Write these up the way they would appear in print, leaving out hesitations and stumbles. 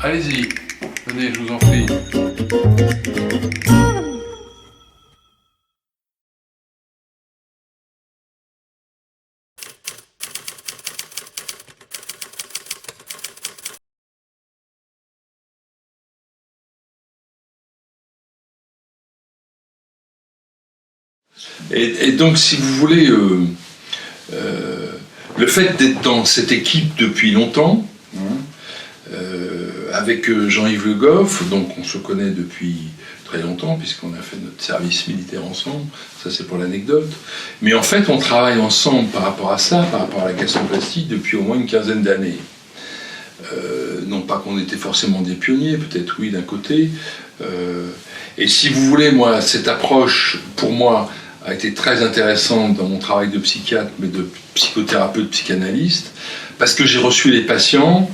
Allez-y, venez, je vous en prie. Et donc, si vous voulez, le fait d'être dans cette équipe depuis longtemps, avec Jean-Yves Le Goff, donc on se connaît depuis très longtemps, puisqu'on a fait notre service militaire ensemble, ça c'est pour l'anecdote, mais en fait on travaille ensemble par rapport à ça, par rapport à la gastroplastie, depuis au moins une quinzaine d'années. Non pas qu'on était forcément des pionniers, peut-être oui d'un côté, et si vous voulez, moi, cette approche, pour moi, a été très intéressante dans mon travail de psychiatre, mais de psychothérapeute, psychanalyste, parce que j'ai reçu les patients,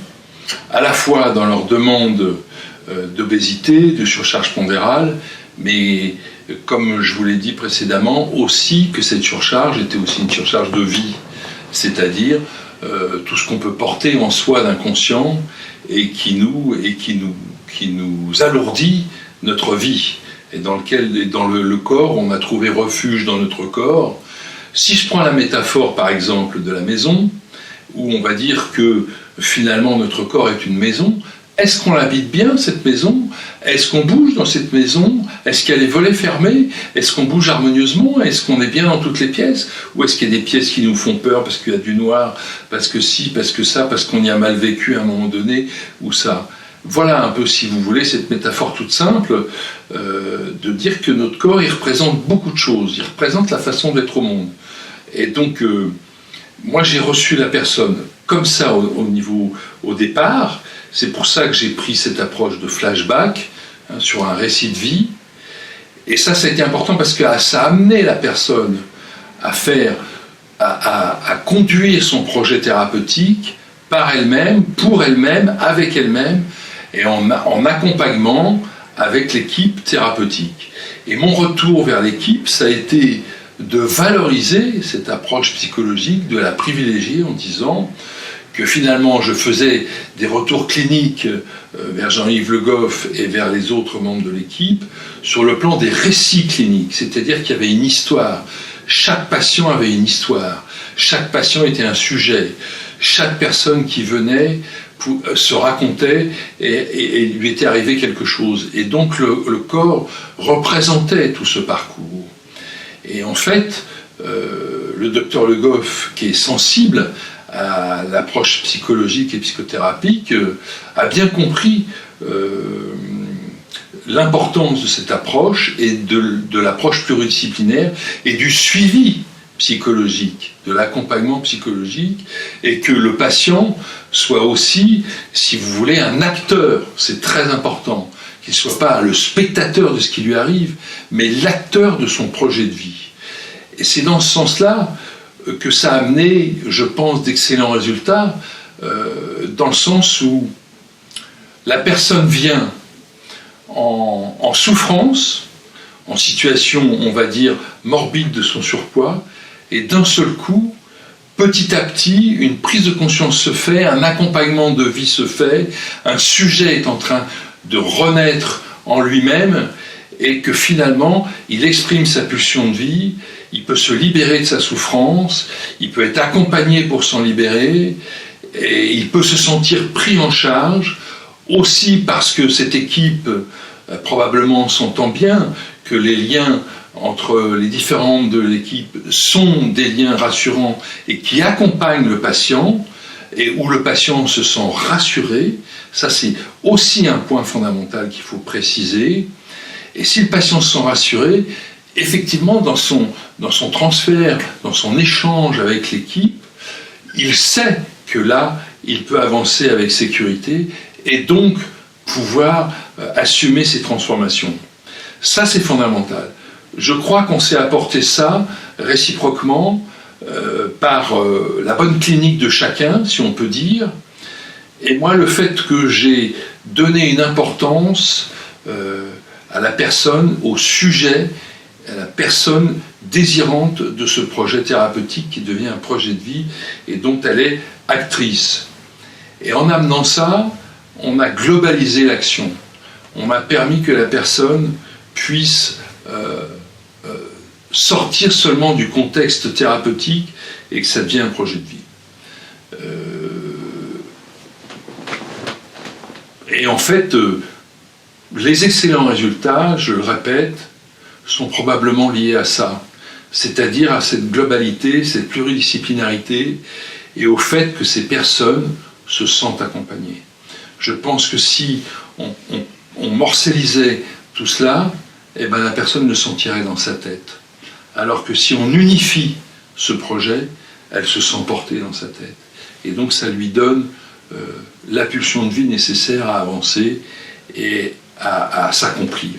à la fois dans leur demande d'obésité, de surcharge pondérale, mais comme je vous l'ai dit précédemment, aussi que cette surcharge était aussi une surcharge de vie, c'est-à-dire tout ce qu'on peut porter en soi d'inconscient et qui nous alourdit notre vie, et dans le corps, on a trouvé refuge dans notre corps. Si je prends la métaphore par exemple de la maison, où on va dire que finalement notre corps est une maison, est-ce qu'on l'habite bien cette maison? Est-ce qu'on bouge dans cette maison? Est-ce qu'il y a les volets fermés? Est-ce qu'on bouge harmonieusement? Est-ce qu'on est bien dans toutes les pièces? Ou est-ce qu'il y a des pièces qui nous font peur parce qu'il y a du noir, parce que ci, parce que ça, parce qu'on y a mal vécu à un moment donné, ou ça? Voilà un peu, si vous voulez, cette métaphore toute simple de dire que notre corps, il représente beaucoup de choses, il représente la façon d'être au monde. Et donc, moi j'ai reçu la personne comme ça au départ, c'est pour ça que j'ai pris cette approche de flashback, sur un récit de vie, et ça a été important parce que ça a amené la personne à conduire son projet thérapeutique par elle-même, pour elle-même, avec elle-même, et en accompagnement avec l'équipe thérapeutique. Et mon retour vers l'équipe, ça a été de valoriser cette approche psychologique, de la privilégier en disant que finalement je faisais des retours cliniques vers Jean-Yves Le Goff et vers les autres membres de l'équipe sur le plan des récits cliniques, c'est-à-dire qu'il y avait une histoire. Chaque patient avait une histoire, chaque patient était un sujet, chaque personne qui venait se racontait et lui était arrivé quelque chose. Et donc le corps représentait tout ce parcours. Et en fait, le docteur Le Goff, qui est sensible à l'approche psychologique et psychothérapique, a bien compris l'importance de cette approche et de l'approche pluridisciplinaire et du suivi psychologique, de l'accompagnement psychologique, et que le patient soit aussi, si vous voulez, un acteur, c'est très important, qu'il ne soit pas le spectateur de ce qui lui arrive, mais l'acteur de son projet de vie. Et c'est dans ce sens-là que ça a amené, je pense, d'excellents résultats, dans le sens où la personne vient en souffrance, en situation, on va dire, morbide de son surpoids, et d'un seul coup, petit à petit, une prise de conscience se fait, un accompagnement de vie se fait, un sujet est en train de renaître en lui-même, et que finalement, il exprime sa pulsion de vie, il peut se libérer de sa souffrance, il peut être accompagné pour s'en libérer, et il peut se sentir pris en charge, aussi parce que cette équipe probablement s'entend bien, que les liens entre les différents membres de l'équipe sont des liens rassurants et qui accompagnent le patient, et où le patient se sent rassuré. Ça, c'est aussi un point fondamental qu'il faut préciser. Et si le patient se sent rassuré, effectivement, dans son transfert, dans son échange avec l'équipe, il sait que là, il peut avancer avec sécurité et donc pouvoir assumer ses transformations. Ça, c'est fondamental. Je crois qu'on s'est apporté ça réciproquement par la bonne clinique de chacun, si on peut dire. Et moi, le fait que j'ai donné une importance à la personne, au sujet, à la personne désirante de ce projet thérapeutique qui devient un projet de vie et dont elle est actrice. Et en amenant ça, on a globalisé l'action. On a permis que la personne puisse sortir seulement du contexte thérapeutique et que ça devienne un projet de vie. Et en fait, les excellents résultats, je le répète, sont probablement liés à ça, c'est-à-dire à cette globalité, cette pluridisciplinarité, et au fait que ces personnes se sentent accompagnées. Je pense que si on morcellisait tout cela, eh ben la personne le sentirait dans sa tête. Alors que si on unifie ce projet, elle se sent portée dans sa tête. Et donc ça lui donne la pulsion de vie nécessaire à avancer et à s'accomplir.